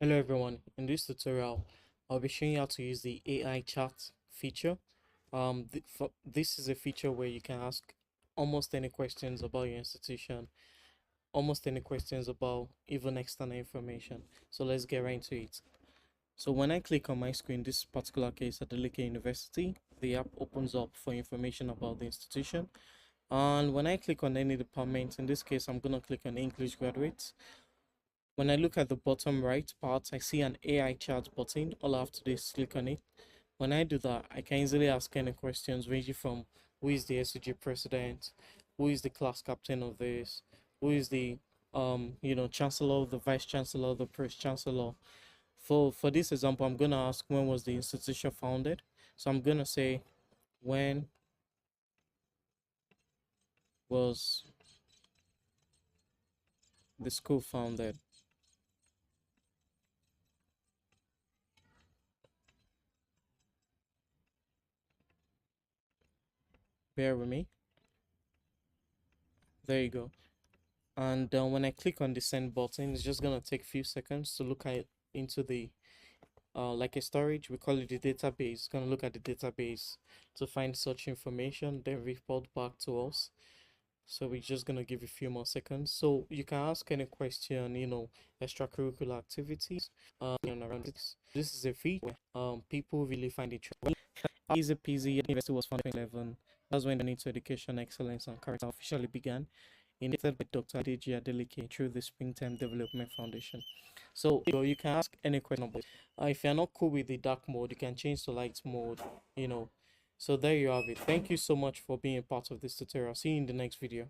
Hello everyone, in this tutorial I'll be showing you how to use the AI chat feature. This is a feature where you can ask almost any questions about your institution, almost any questions about even external information. So let's get right into it. So when I click on my screen, this particular case at Adeleke University, the app opens up for information about the institution. And when I click on any department, in this case I'm going to click on English graduates. When I look at the bottom right part, I see an AI chat button. All I have to do is click on it. When I do that, I can easily ask any questions ranging from who is the SUG president, who is the class captain of this, who is the chancellor, the vice chancellor, the prince chancellor. For this example, I'm gonna ask when was the institution founded. So I'm gonna say when was the school founded. Bear with me. There you go. And when I click on the send button, it's just gonna take a few seconds to look at into the like a storage, we call it the database. It's gonna look at the database to find such information, then report back to us. So we're just gonna give a few more seconds. So you can ask any question, extracurricular activities, around this. This is a feature people really find it easy peasy. University was founded in 2011. That's when the need to education excellence and character officially began, initiated by Dr. Adeji Adeleke through the Springtime Development Foundation. So you can ask any question about if you're not cool with the dark mode, you can change to light mode, you know. So there you have it. Thank you so much for being a part of this tutorial. See you in the next video.